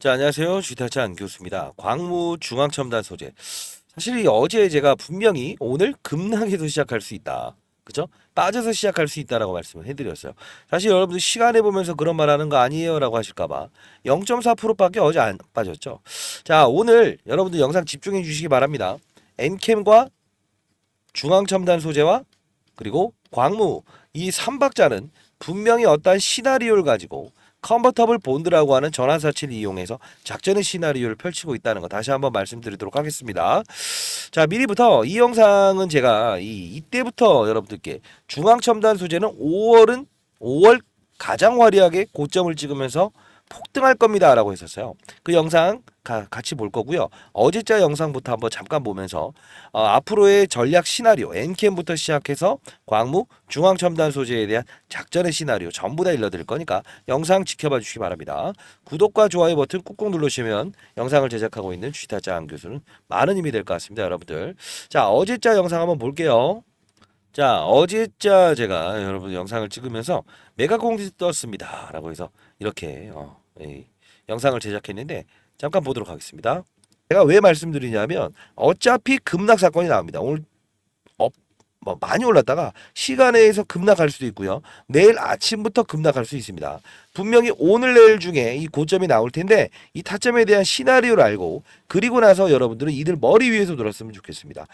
자, 안녕하세요. 주타찬 교수입니다. 광무 중앙첨단 소재. 사실 어제 제가 분명히 오늘 급락해서 시작할 수 있다. 그죠? 빠져서 시작할 수 있다라고 말씀을 해드렸어요. 사실 여러분들 시간에 보면서 그런 말 하는 거 아니에요? 라고 하실까봐 0.4%밖에 어제 안 빠졌죠. 자, 오늘 여러분들 영상 집중해 주시기 바랍니다. 엔캠과 중앙첨단 소재와 그리고 광무 이 3박자는 분명히 어떠한 시나리오를 가지고 컨버터블 본드라고 하는 전환사치를 이용해서 작전의 시나리오를 펼치고 있다는 거 다시 한번 말씀드리도록 하겠습니다. 자, 미리부터 이 영상은 제가 이때부터 여러분들께 중앙첨단 소재는 5월 가장 화려하게 고점을 찍으면서 폭등할 겁니다 라고 했었어요. 그 영상 같이 볼 거고요. 어제자 영상부터 한번 잠깐 보면서 앞으로의 전략 시나리오 엔캠부터 시작해서 광무, 중앙첨단 소재에 대한 작전의 시나리오 전부 다 일러드릴 거니까 영상 지켜봐 주시기 바랍니다. 구독과 좋아요 버튼 꾹꾹 누르시면 영상을 제작하고 있는 쥐타짱 교수는 많은 힘이 될 것 같습니다. 여러분들. 자, 어제자 영상 한번 볼게요. 자, 어제자 제가 여러분 영상을 찍으면서 메가공지 떴습니다 라고 해서 이렇게 영상을 제작했는데 잠깐 보도록 하겠습니다. 제가 왜 말씀드리냐면 어차피 급락 사건이 나옵니다. 오늘 뭐 많이 올랐다가 시간에 의해서 급락할 수도 있고요. 내일 아침부터 급락할 수 있습니다. 분명히 오늘 내일 중에 이 고점이 나올 텐데 이 타점에 대한 시나리오를 알고 그리고 나서 여러분들은 이들 머리 위에서 놀았으면 좋겠습니다.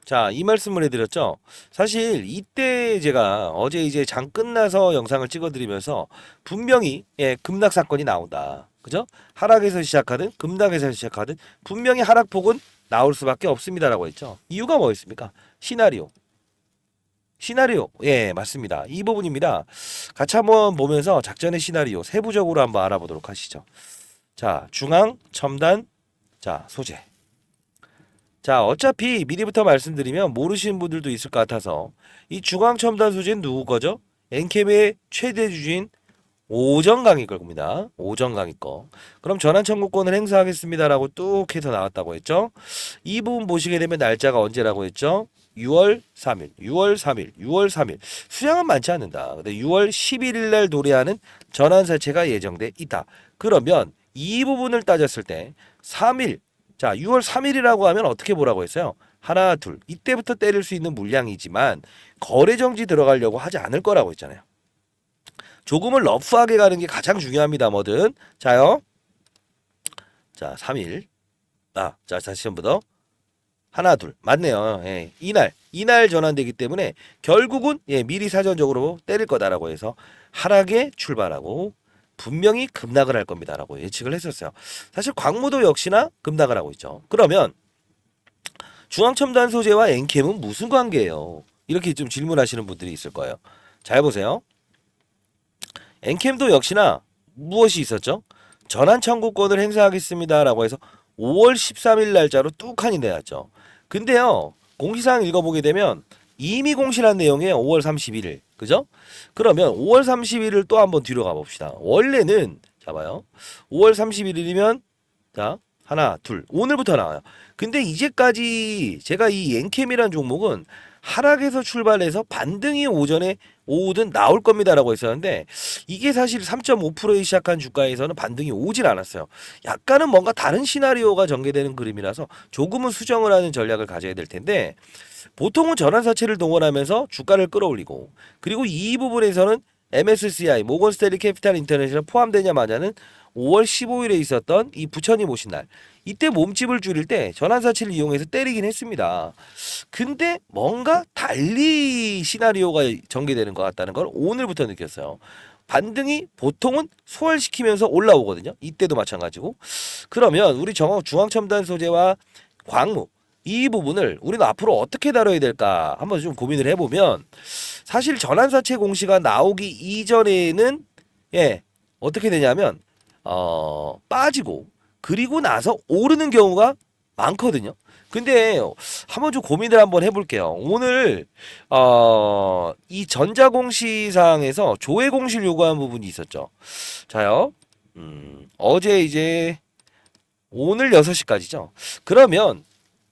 자, 이 말씀을 해드렸죠. 사실 이때 제가 어제 이제 장 끝나서 영상을 찍어드리면서 분명히 급락 사건이 나온다. 그죠? 하락에서 시작하든 급락에서 시작하든 분명히 하락폭은 나올 수밖에 없습니다라고 했죠. 이유가 뭐였습니까? 시나리오. 예, 맞습니다. 이 부분입니다. 같이 한번 보면서 작전의 시나리오 세부적으로 한번 알아보도록 하시죠. 자, 중앙, 첨단, 자, 소재. 자, 어차피 미리부터 말씀드리면 모르시는 분들도 있을 것 같아서 이 중앙 첨단 소재는 누구 거죠? 엔캠의 최대 주주인 오정강이 겁니다. 오정강이 거. 그럼 전환 청구권을 행사하겠습니다라고 뚝 해서 나왔다고 했죠. 이 부분 보시게 되면 날짜가 언제라고 했죠? 6월 3일, 6월 3일, 6월 3일. 수량은 많지 않는다. 근데 6월 11일 날 도래하는 전환사채가 예정돼 있다. 그러면 이 부분을 따졌을 때 3일, 자, 6월 3일이라고 하면 어떻게 보라고 했어요? 하나, 둘. 이때부터 때릴 수 있는 물량이지만 거래 정지 들어가려고 하지 않을 거라고 했잖아요. 조금은 러프하게 가는 게 가장 중요합니다. 뭐든. 자요. 자, 3일. 자, 다시 한번 더. 하나, 둘. 맞네요. 예, 이날 전환되기 때문에 결국은 미리 사전적으로 때릴 거다라고 해서 하락에 출발하고 분명히 급락을 할 겁니다라고 예측을 했었어요. 사실 광무도 역시나 급락을 하고 있죠. 그러면 중앙첨단 소재와 엔캠은 무슨 관계예요? 이렇게 좀 질문하시는 분들이 있을 거예요. 잘 보세요. 엔캠도 역시나 무엇이 있었죠? 전환 청구권을 행사하겠습니다라고 해서 5월 13일 날짜로 뚝하니 내놨죠. 근데요, 공시사항 읽어보게 되면 이미 공시한 내용이에요. 5월 31일. 그죠? 그러면 5월 31일 또 한번 뒤로 가봅시다. 원래는, 잡아요. 5월 31일이면, 자, 하나, 둘. 오늘부터 나와요. 근데 이제까지 제가 이 엔캠이라는 종목은 하락에서 출발해서 반등이 오전에 오후든 나올 겁니다라고 했었는데 이게 사실 3.5%에 시작한 주가에서는 반등이 오질 않았어요. 약간은 뭔가 다른 시나리오가 전개되는 그림이라서 조금은 수정을 하는 전략을 가져야 될 텐데 보통은 전환사채를 동원하면서 주가를 끌어올리고 그리고 이 부분에서는 MSCI 모건 스탠리 캐피탈 인터내셔널 포함되냐마냐는 5월 15일에 있었던 이 부처님 오신 날 이때 몸집을 줄일 때 전환사채를 이용해서 때리긴 했습니다. 근데 뭔가 달리 시나리오가 전개되는 것 같다는 걸 오늘부터 느꼈어요. 반등이 보통은 소화시키면서 올라오거든요. 이때도 마찬가지고. 그러면 우리 중앙첨단 소재와 광무 이 부분을 우리는 앞으로 어떻게 다뤄야 될까 한번 좀 고민을 해보면 사실 전환사채 공시가 나오기 이전에는 어떻게 되냐면 빠지고 그리고 나서 오르는 경우가 많거든요. 근데 한번 좀 고민을 한번 해볼게요. 오늘 이 전자공시사항에서 조회공시를 요구한 부분이 있었죠. 자요. 어제 이제 오늘 6시까지죠. 그러면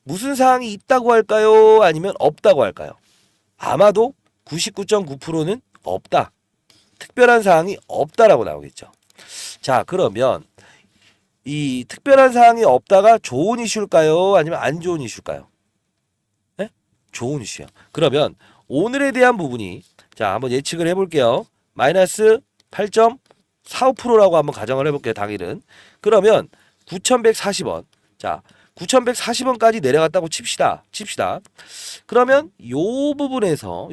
무슨 사항이 있다고 할까요? 아니면 없다고 할까요? 아마도 99.9%는 없다. 특별한 사항이 없다라고 나오겠죠. 자, 그러면 이 특별한 사항이 없다가 좋은 이슈일까요? 아니면 안 좋은 이슈일까요? 네? 좋은 이슈야. 그러면 오늘에 대한 부분이 자 한번 예측을 해볼게요. 마이너스 8.45%라고 한번 가정을 해볼게요. 당일은. 그러면 9,140원. 자 9,140원까지 내려갔다고 칩시다. 그러면 요 부분에서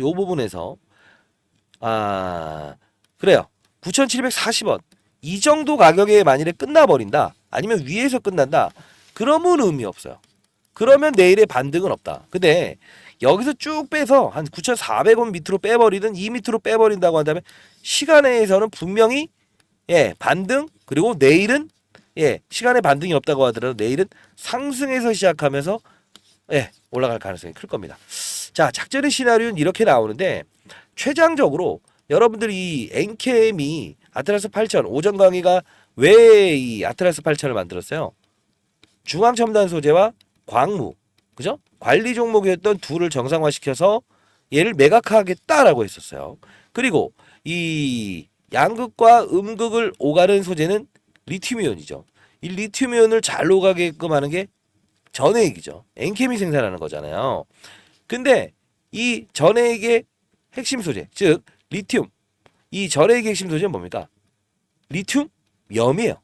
아 그래요. 9,740원 이 정도 가격에 만일에 끝나버린다. 아니면 위에서 끝난다. 그러면 의미 없어요. 그러면 내일의 반등은 없다. 근데 여기서 쭉 빼서 한 9,400원 밑으로 빼버리든 이 밑으로 빼버린다고 한다면 시간에서는 분명히 반등 그리고 내일은 시간에 반등이 없다고 하더라도 내일은 상승에서 시작하면서 올라갈 가능성이 클 겁니다. 자, 작전의 시나리오는 이렇게 나오는데 최장적으로 여러분들이 이 엔캠이 아트라스 8000 오전 강의가 왜 이 아트라스 8000을 만들었어요? 중앙첨단 소재와 광무, 그죠? 관리 종목이었던 둘을 정상화시켜서 얘를 매각하겠다라고 했었어요. 그리고 이 양극과 음극을 오가는 소재는 리튬이온이죠. 이 리튬이온을 잘 오가게끔 하는 게 전해액이죠. 엔캠이 생산하는 거잖아요. 근데 이 전해액의 핵심 소재, 즉 리튬, 이 전해액의 핵심 소재는 뭡니까? 리튬, 염이에요.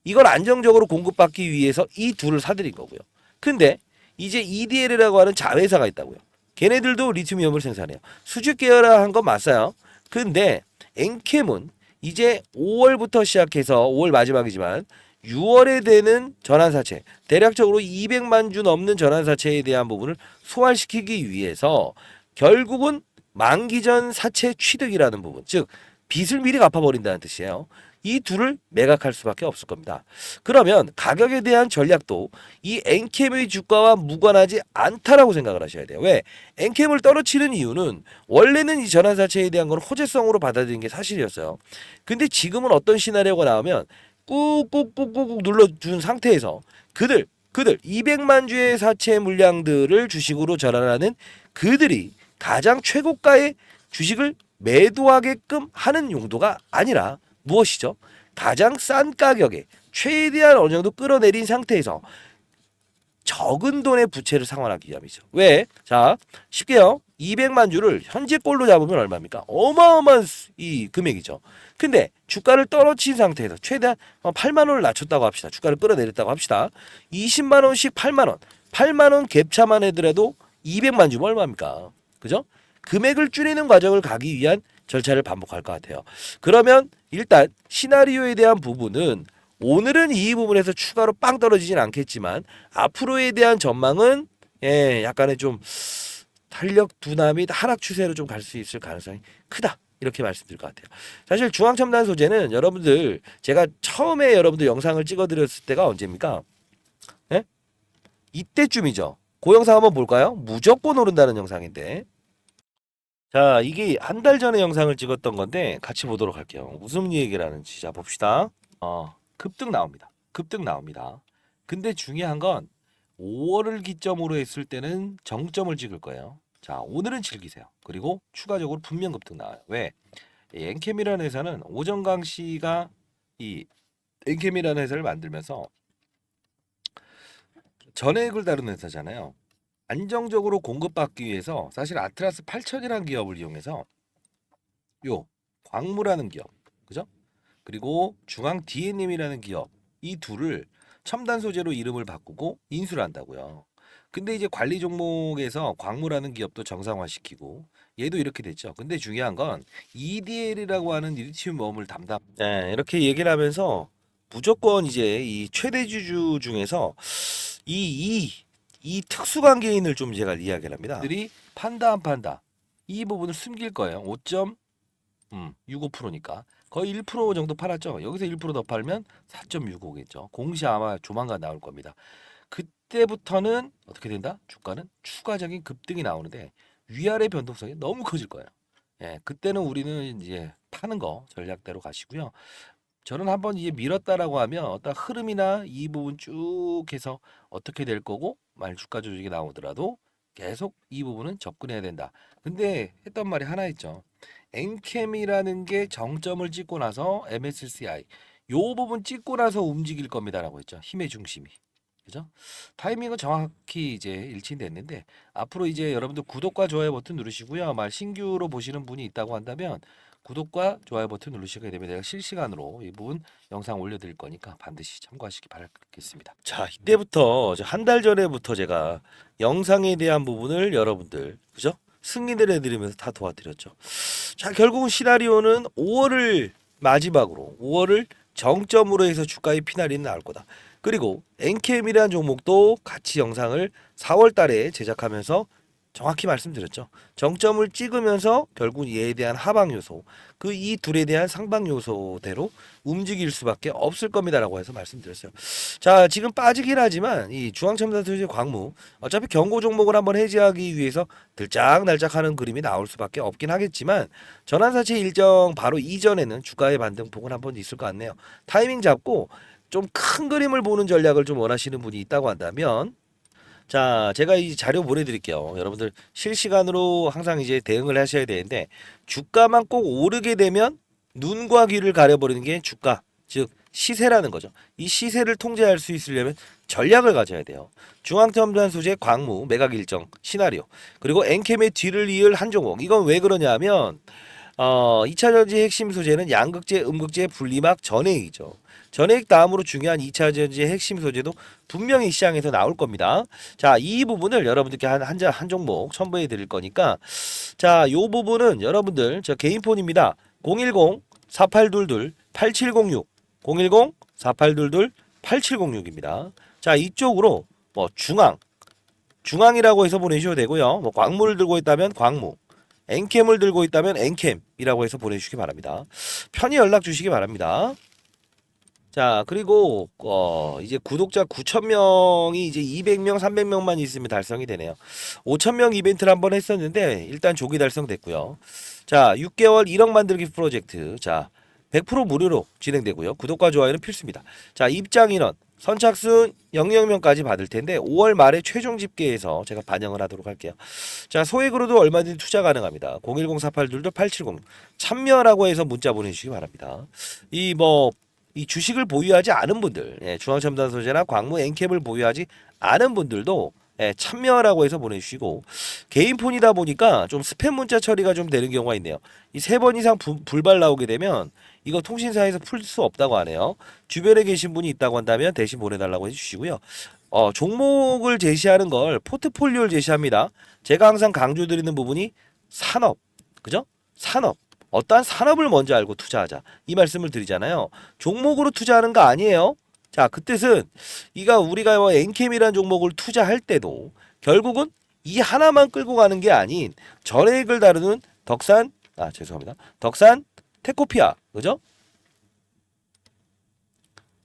이걸 안정적으로 공급받기 위해서 이 둘을 사들인 거고요. 근데 이제 EDL이라고 하는 자회사가 있다고요. 걔네들도 리튬이온을 생산해요. 수직 계열화한 건 맞아요. 근데 엔캠은 이제 5월부터 시작해서 5월 마지막이지만 6월에 되는 전환사채, 대략적으로 200만 주 넘는 전환사채에 대한 부분을 소화시키기 위해서 결국은 만기 전 사채 취득이라는 부분, 즉 빚을 미리 갚아버린다는 뜻이에요. 이 둘을 매각할 수밖에 없을 겁니다. 그러면 가격에 대한 전략도 이 엔캠의 주가와 무관하지 않다라고 생각을 하셔야 돼요. 왜? 엔캠을 떨어뜨리는 이유는 원래는 이 전환사채에 대한 건 호재성으로 받아들인 게 사실이었어요. 근데 지금은 어떤 시나리오가 나오면 꾹꾹꾹꾹 눌러준 상태에서 그들 200만 주의 사채 물량들을 주식으로 전환하는 그들이 가장 최고가의 주식을 매도하게끔 하는 용도가 아니라 무엇이죠? 가장 싼 가격에 최대한 어느 정도 끌어내린 상태에서 적은 돈의 부채를 상환하기 위함이죠. 왜? 자, 쉽게요. 200만 주를 현재꼴로 잡으면 얼마입니까? 어마어마한 이 금액이죠. 근데 주가를 떨어뜨린 상태에서 최대한 8만 원을 낮췄다고 합시다. 주가를 끌어내렸다고 합시다. 20만 원씩 8만 원. 8만 원 갭차만 해더라도 200만 주면 얼마입니까? 그죠? 금액을 줄이는 과정을 가기 위한 절차를 반복할 것 같아요. 그러면 일단 시나리오에 대한 부분은 오늘은 이 부분에서 추가로 빵 떨어지진 않겠지만 앞으로에 대한 전망은 약간의 좀 탄력 둔화 및 하락 추세로 좀 갈 수 있을 가능성이 크다. 이렇게 말씀드릴 것 같아요. 사실 중앙첨단 소재는 여러분들 제가 처음에 여러분들 영상을 찍어드렸을 때가 언제입니까? 예? 이때쯤이죠. 그 영상 한번 볼까요? 무조건 오른다는 영상인데. 자, 이게 한 달 전에 영상을 찍었던 건데 같이 보도록 할게요. 무슨 얘기를 하는지 자 봅시다. 급등 나옵니다. 급등 나옵니다. 근데 중요한 건 5월을 기점으로 했을 때는 정점을 찍을 거예요. 자, 오늘은 즐기세요. 그리고 추가적으로 분명 급등 나와요. 왜? 이 엔캠이라는 회사는 오정강 씨가 이 엔캠이라는 회사를 만들면서 전액을 다루는 회사잖아요. 안정적으로 공급받기 위해서 사실 아트라스 8000이라는 기업을 이용해서 요 광무라는 기업, 그죠? 그리고 중앙 DNM이라는 기업 이 둘을 첨단 소재로 이름을 바꾸고 인수를 한다고요. 근데 이제 관리 종목에서 광무라는 기업도 정상화시키고 얘도 이렇게 됐죠. 근데 중요한 건 EDL이라고 하는 리튬 웜을 담당. 네, 이렇게 얘기를 하면서 무조건 이제 이 최대 주주 중에서 이 특수 관계인을 좀 제가 이야기를 합니다. 들이 판다 안 판다 이 부분을 숨길 거예요. 5.65%니까 거의 1% 정도 팔았죠. 여기서 1%더 팔면 4.65겠죠. 공시 아마 조만간 나올 겁니다. 그때부터는 어떻게 된다? 주가는 추가적인 급등이 나오는데 위아래 변동성이 너무 커질 거예요. 그때는 우리는 이제 파는 거 전략대로 가시고요. 저는 한번 이제 밀었다라고 하면 어떤 흐름이나 이 부분 쭉 해서 어떻게 될 거고 만약 주가 조직이 나오더라도 계속 이 부분은 접근해야 된다. 근데 했던 말이 하나 있죠. 엔캠이라는 게 정점을 찍고 나서 MSCI 요 부분 찍고 나서 움직일 겁니다라고 했죠. 힘의 중심이. 그죠? 타이밍은 정확히 이제 일치됐는데 앞으로 이제 여러분들 구독과 좋아요 버튼 누르시고요. 말 신규로 보시는 분이 있다고 한다면 구독과 좋아요 버튼 누르시게 되면 내가 실시간으로 이 부분 영상 올려드릴 거니까 반드시 참고하시기 바라겠습니다. 자, 이때부터 한 달 전에부터 제가 영상에 대한 부분을 여러분들 그죠? 승인을 해드리면서 다 도와드렸죠. 자, 결국은 시나리오는 5월을 마지막으로 5월을 정점으로 해서 주가의 피날이는 나올 거다. 그리고 엔캠이라는 종목도 같이 영상을 4월 달에 제작하면서 정확히 말씀드렸죠. 정점을 찍으면서 결국 얘에 대한 하방 요소, 그 이 둘에 대한 상방 요소대로 움직일 수밖에 없을 겁니다라고 해서 말씀드렸어요. 자, 지금 빠지긴 하지만 이 중앙첨단소재 광무 어차피 경고 종목을 한번 해지하기 위해서 들짝날짝하는 그림이 나올 수밖에 없긴 하겠지만 전환사채 일정 바로 이전에는 주가의 반등폭은 한번 있을 것 같네요. 타이밍 잡고 좀 큰 그림을 보는 전략을 좀 원하시는 분이 있다고 한다면 자, 제가 이 자료 보내드릴게요. 여러분들 실시간으로 항상 이제 대응을 하셔야 되는데 주가만 꼭 오르게 되면 눈과 귀를 가려버리는 게 주가, 즉 시세라는 거죠. 이 시세를 통제할 수 있으려면 전략을 가져야 돼요. 중앙첨단 소재 광무 매각 일정 시나리오 그리고 엔캠의 뒤를 이을 한 종목. 이건 왜 그러냐면 2차전지 핵심 소재는 양극재, 음극재 분리막 전해액이죠. 전해액 다음으로 중요한 2차전지의 핵심 소재도 분명히 시장에서 나올 겁니다. 자, 이 부분을 여러분들께 한 종목 첨부해 드릴 거니까 자, 요 부분은 여러분들 저 개인 폰입니다. 010-4822-8706 010-4822-8706입니다. 자, 이쪽으로 뭐 중앙이라고 해서 보내주셔도 되고요. 뭐 광무를 들고 있다면 광무 엔캠을 들고 있다면 엔캠이라고 해서 보내주시기 바랍니다. 편히 연락 주시기 바랍니다. 자, 그리고 이제 구독자 9,000명이 이제 200명, 300명만 있으면 달성이 되네요. 5,000명 이벤트를 한번 했었는데 일단 조기 달성됐고요. 자, 6개월 1억 만들기 프로젝트. 자, 100% 무료로 진행되고요. 구독과 좋아요는 필수입니다. 자, 입장 인원 선착순 00명까지 받을 텐데 5월 말에 최종 집계에서 제가 반영을 하도록 할게요. 자, 소액으로도 얼마든지 투자 가능합니다. 010-4822-8706 참여라고 해서 문자 보내주시기 바랍니다. 이 주식을 보유하지 않은 분들, 중앙첨단 소재나 광무 엔캡을 보유하지 않은 분들도 참여라고 해서 보내주시고 개인 폰이다 보니까 좀 스팸 문자 처리가 좀 되는 경우가 있네요. 이 3번 이상 불발 나오게 되면 이거 통신사에서 풀 수 없다고 하네요. 주변에 계신 분이 있다고 한다면 대신 보내달라고 해주시고요. 종목을 제시하는 걸 포트폴리오를 제시합니다. 제가 항상 강조드리는 부분이 산업, 그죠? 산업. 어떠한 산업을 먼저 알고 투자하자. 이 말씀을 드리잖아요. 종목으로 투자하는 거 아니에요. 자, 그 뜻은 우리가 엔캠이라는 종목을 투자할 때도 결국은 이 하나만 끌고 가는 게 아닌 전액을 다루는 덕산 테코피아. 그죠?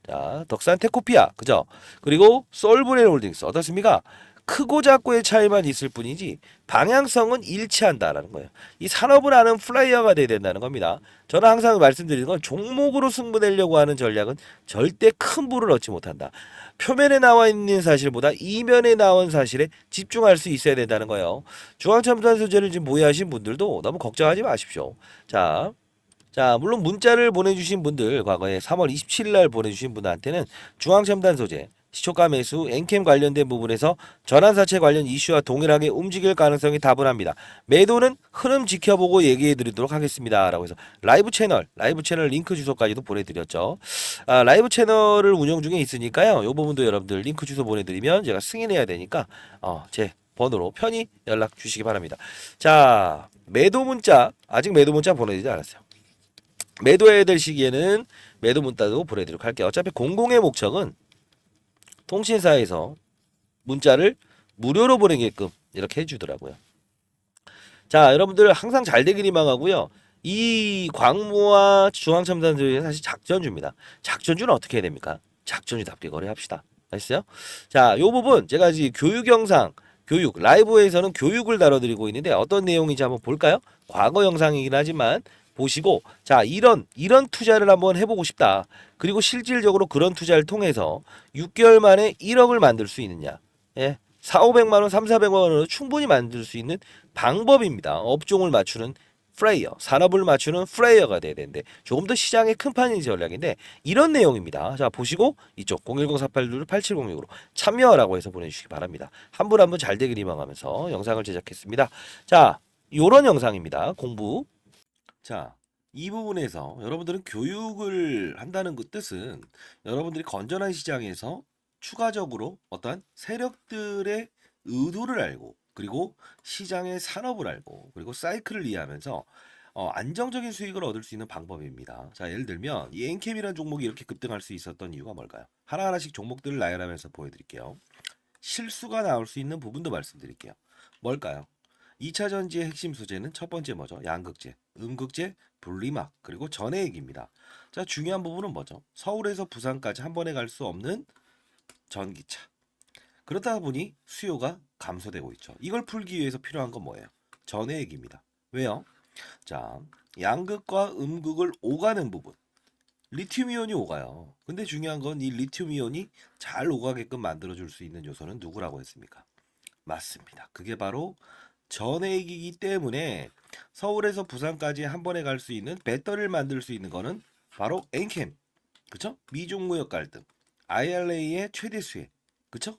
자, 덕산 테코피아. 그죠? 그리고 솔브레 홀딩스. 어떻습니까? 크고 작고의 차이만 있을 뿐이지 방향성은 일치한다라는 거예요. 이 산업을 아는 플레이어가 돼야 된다는 겁니다. 저는 항상 말씀드리는 건 종목으로 승부내려고 하는 전략은 절대 큰 부를 얻지 못한다. 표면에 나와 있는 사실보다 이면에 나온 사실에 집중할 수 있어야 된다는 거예요. 중앙첨단 소재를 지금 모의하신 분들도 너무 걱정하지 마십시오. 자, 물론 문자를 보내주신 분들 과거에 3월 27일 날 보내주신 분한테는 중앙첨단 소재 시초가 매수, 엔캠 관련된 부분에서 전환사채 관련 이슈와 동일하게 움직일 가능성이 다분합니다. 매도는 흐름 지켜보고 얘기해 드리도록 하겠습니다. 라고 해서 라이브 채널 링크 주소까지도 보내드렸죠. 라이브 채널을 운영 중에 있으니까요. 이 부분도 여러분들 링크 주소 보내드리면 제가 승인해야 되니까 제 번호로 편히 연락 주시기 바랍니다. 자, 아직 매도 문자 보내드리지 않았어요. 매도해야 될 시기에는 매도 문자도 보내드리도록 할게요. 어차피 공공의 목적은 통신사에서 문자를 무료로 보내게끔 이렇게 해주더라고요. 자, 여러분들 항상 잘 되길 희망하고요. 이 광무와 중앙첨단소재는 사실 작전주입니다. 작전주는 어떻게 해야 됩니까? 작전주답게 거래합시다. 알겠어요? 자, 요 부분 제가 이제 교육 영상, 라이브에서는 교육을 다뤄드리고 있는데 어떤 내용인지 한번 볼까요? 과거 영상이긴 하지만 보시고 자, 이런 투자를 한번 해보고 싶다. 그리고 실질적으로 그런 투자를 통해서 6개월 만에 1억을 만들 수 있느냐. 4, 500만 원, 3, 400만 원으로 충분히 만들 수 있는 방법입니다. 업종을 맞추는 플레이어, 산업을 맞추는 플레이어가 돼야 되는데 조금 더 시장의 큰 판인 전략인데 이런 내용입니다. 자 보시고 이쪽 010-482-8706으로 참여라고 해서 보내주시기 바랍니다. 한 분 한 분 잘 되길 희망하면서 영상을 제작했습니다. 자 요런 영상입니다. 공부. 자, 이 부분에서 여러분들은 교육을 한다는 그 뜻은 여러분들이 건전한 시장에서 추가적으로 어떠한 세력들의 의도를 알고 그리고 시장의 산업을 알고 그리고 사이클을 이해하면서 안정적인 수익을 얻을 수 있는 방법입니다. 자, 예를 들면 이 엔캠이라는 종목이 이렇게 급등할 수 있었던 이유가 뭘까요? 하나하나씩 종목들을 나열하면서 보여드릴게요. 실수가 나올 수 있는 부분도 말씀드릴게요. 뭘까요? 2차 전지의 핵심 소재는 첫 번째 뭐죠? 양극재, 음극재, 분리막, 그리고 전해액입니다. 자, 중요한 부분은 뭐죠? 서울에서 부산까지 한 번에 갈 수 없는 전기차. 그러다 보니 수요가 감소되고 있죠. 이걸 풀기 위해서 필요한 건 뭐예요? 전해액입니다. 왜요? 자, 양극과 음극을 오가는 부분. 리튬 이온이 오가요. 근데 중요한 건 이 리튬 이온이 잘 오가게끔 만들어줄 수 있는 요소는 누구라고 했습니까? 맞습니다. 그게 바로 전해액이기 때문에 서울에서 부산까지 한 번에 갈 수 있는 배터리를 만들 수 있는 거는 바로 엔캠. 그쵸? 미중 무역 갈등. IRA의 최대 수혜. 그쵸?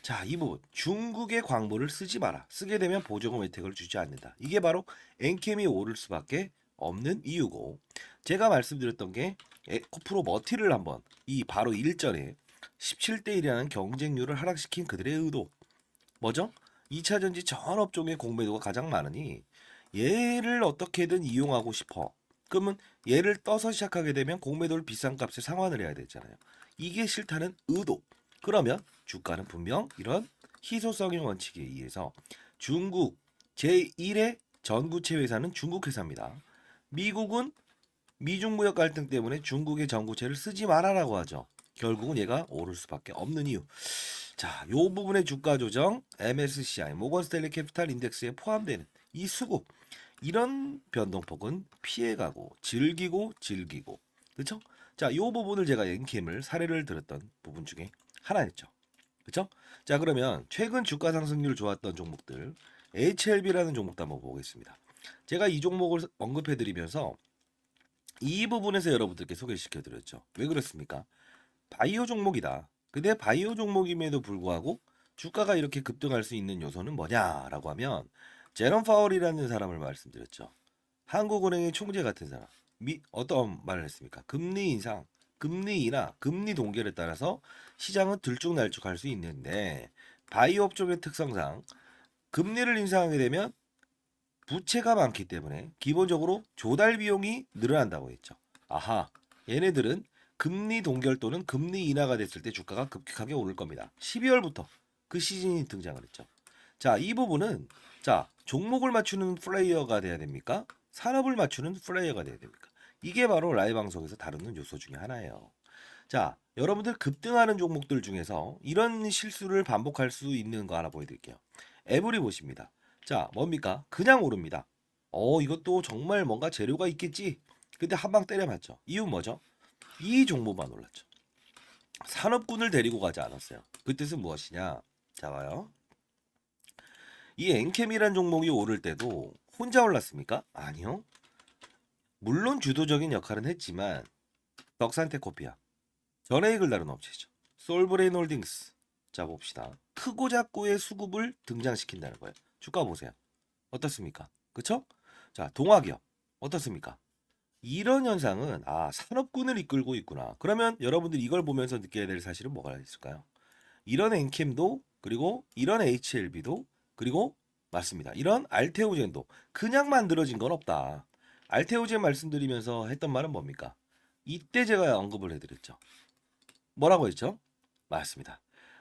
자, 이 부분. 중국의 광물을 쓰지 마라. 쓰게 되면 보조금 혜택을 주지 않는다. 이게 바로 엔캠이 오를 수밖에 없는 이유고. 제가 말씀드렸던 게 에코프로 머티를 한번 이 바로 일전에 17대 1이라는 경쟁률을 하락시킨 그들의 의도. 뭐죠? 2차 전지 전 업종의 공매도가 가장 많으니 얘를 어떻게든 이용하고 싶어. 그러면 얘를 떠서 시작하게 되면 공매도를 비싼 값에 상환을 해야 되잖아요. 이게 싫다는 의도. 그러면 주가는 분명 이런 희소성의 원칙에 의해서 중국 제1의 전구체 회사는 중국 회사입니다. 미국은 미중 무역 갈등 때문에 중국의 전구체를 쓰지 말아라고 하죠. 결국은 얘가 오를 수밖에 없는 이유. 자, 요 부분의 주가 조정 MSCI 모건스탠리 캐피탈 인덱스에 포함되는 이 수급 이런 변동폭은 피해가고 즐기고 그렇죠? 자, 요 부분을 제가 엔캠을 사례를 들었던 부분 중에 하나였죠. 그렇죠? 자, 그러면 최근 주가 상승률 좋았던 종목들 HLB라는 종목도 한번 보겠습니다. 제가 이 종목을 언급해 드리면서 이 부분에서 여러분들께 소개시켜 드렸죠. 왜 그렇습니까? 바이오 종목이다. 근데 바이오 종목임에도 불구하고 주가가 이렇게 급등할 수 있는 요소는 뭐냐라고 하면 제롬 파월이라는 사람을 말씀드렸죠. 한국은행의 총재 같은 사람. 어떤 말을 했습니까? 금리 인상, 금리 인하, 금리 동결에 따라서 시장은 들쭉날쭉할 수 있는데 바이오 업종의 특성상 금리를 인상하게 되면 부채가 많기 때문에 기본적으로 조달 비용이 늘어난다고 했죠. 아하, 얘네들은 금리 동결 또는 금리 인하가 됐을 때 주가가 급격하게 오를 겁니다. 12월부터 그 시즌이 등장을 했죠. 자, 이 부분은 자, 종목을 맞추는 플레이어가 돼야 됩니까? 산업을 맞추는 플레이어가 돼야 됩니까? 이게 바로 라이브 방송에서 다루는 요소 중에 하나예요. 자, 여러분들 급등하는 종목들 중에서 이런 실수를 반복할 수 있는 거 하나 보여드릴게요. 에브리 보십니다. 자, 뭡니까? 그냥 오릅니다. 이것도 정말 뭔가 재료가 있겠지. 근데 한 방 때려맞죠. 이유 뭐죠? 이 종목만 올랐죠. 산업군을 데리고 가지 않았어요. 그 뜻은 무엇이냐? 자, 봐요. 이 엔캠이란 종목이 오를 때도 혼자 올랐습니까? 아니요. 물론 주도적인 역할은 했지만 덕산테코피아, 전해익을 다룬 업체죠. 솔브레인 홀딩스. 자, 봅시다. 크고 작고의 수급을 등장시킨다는 거예요. 주가 보세요. 어떻습니까? 그쵸? 자, 동화기업 어떻습니까? 이런 현상은 산업군을 이끌고 있구나. 그러면 여러분들이 이걸 보면서 느껴야 될 사실은 뭐가 있을까요? 이런 엔캠도 그리고 이런 HLB도 그리고 맞습니다. 이런 알테오젠도 그냥 만들어진 건 없다. 알테오젠 말씀드리면서 했던 말은 뭡니까? 이때 제가 언급을 해드렸죠. 뭐라고 했죠? 맞습니다.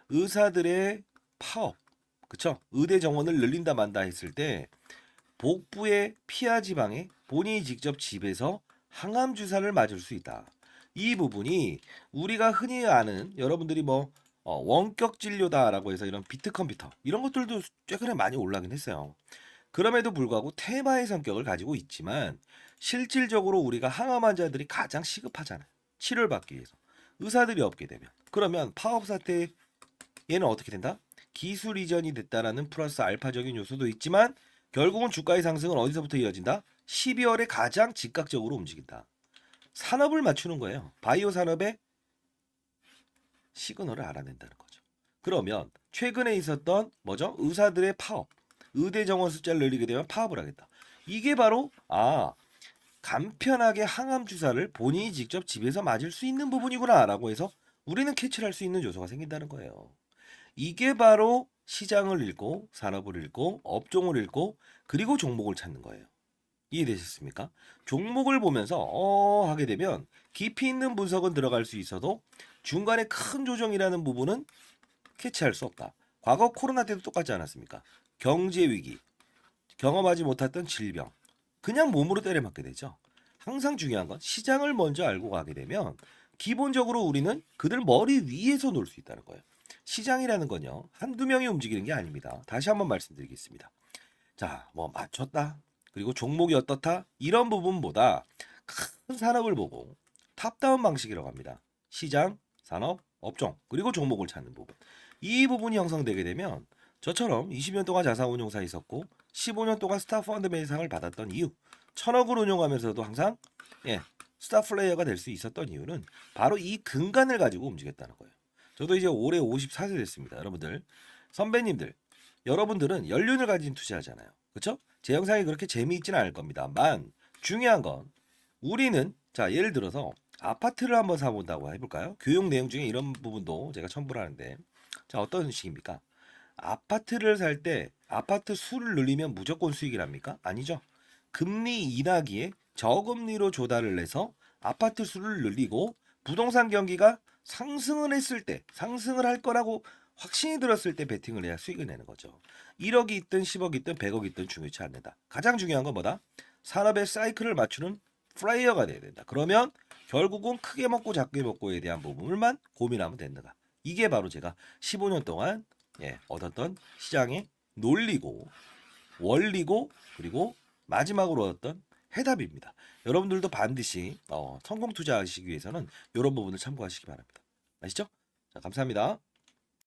의사들의 파업, 그쵸? 의대 정원을 늘린다 만다 했을 때 복부의 피하 지방에 본인이 직접 집에서 항암 주사를 맞을 수 있다. 이 부분이 우리가 흔히 아는 여러분들이 원격 진료다라고 해서 이런 비트 컴퓨터 이런 것들도 최근에 많이 올라긴 했어요. 그럼에도 불구하고 테마의 성격을 가지고 있지만 실질적으로 우리가 항암 환자들이 가장 시급하잖아요. 치료를 받기 위해서. 의사들이 없게 되면. 그러면 파업 사태 얘는 어떻게 된다? 기술 이전이 됐다라는 플러스 알파적인 요소도 있지만 결국은 주가의 상승은 어디서부터 이어진다? 12월에 가장 즉각적으로 움직인다. 산업을 맞추는 거예요. 바이오 산업의 시그널을 알아낸다는 거죠. 그러면 최근에 있었던 뭐죠? 의사들의 파업, 의대 정원 숫자를 늘리게 되면 파업을 하겠다. 이게 바로 간편하게 항암 주사를 본인이 직접 집에서 맞을 수 있는 부분이구나라고 해서 우리는 캐치를 할 수 있는 요소가 생긴다는 거예요. 이게 바로 시장을 읽고 산업을 읽고 업종을 읽고 그리고 종목을 찾는 거예요. 이해되셨습니까? 종목을 보면서 하게 되면 깊이 있는 분석은 들어갈 수 있어도 중간에 큰 조정이라는 부분은 캐치할 수 없다. 과거 코로나 때도 똑같지 않았습니까? 경제 위기, 경험하지 못했던 질병, 그냥 몸으로 때려맞게 되죠. 항상 중요한 건 시장을 먼저 알고 가게 되면 기본적으로 우리는 그들 머리 위에서 놀 수 있다는 거예요. 시장이라는 건요, 한두 명이 움직이는 게 아닙니다. 다시 한번 말씀드리겠습니다. 자, 뭐 맞췄다. 그리고 종목이 어떻다. 이런 부분보다 큰 산업을 보고 탑다운 방식이라고 합니다. 시장, 산업, 업종, 그리고 종목을 찾는 부분. 이 부분이 형성되게 되면 저처럼 20년 동안 자산운용사에 있었고 15년 동안 스타 펀드 매상을 받았던 이유, 1000억을 운용하면서도 항상 스타 플레이어가 될 수 있었던 이유는 바로 이 근간을 가지고 움직였다는 거예요. 저도 이제 올해 54세 됐습니다. 여러분들, 선배님들, 여러분들은 연륜을 가진 투자하잖아요. 그렇죠? 제 영상이 그렇게 재미있지는 않을 겁니다만 중요한 건 우리는 자 예를 들어서 아파트를 한번 사본다고 해볼까요? 교육 내용 중에 이런 부분도 제가 첨부를 하는데 자 어떤 식입니까? 아파트를 살 때 아파트 수를 늘리면 무조건 수익이랍니까? 아니죠. 금리 인하기에 저금리로 조달을 해서 아파트 수를 늘리고 부동산 경기가 상승을 했을 때 상승을 할 거라고 확신이 들었을 때 베팅을 해야 수익을 내는 거죠. 1억이 있든 10억이 있든 100억이 있든 중요치 않는다. 가장 중요한 건 뭐다? 산업의 사이클을 맞추는 플레이어가 돼야 된다. 그러면 결국은 크게 먹고 작게 먹고에 대한 부분을만 고민하면 된다. 이게 바로 제가 15년 동안 얻었던 시장의 논리고 원리고 그리고 마지막으로 얻었던 해답입니다. 여러분들도 반드시 성공 투자하시기 위해서는 이런 부분을 참고하시기 바랍니다. 아시죠? 자, 감사합니다.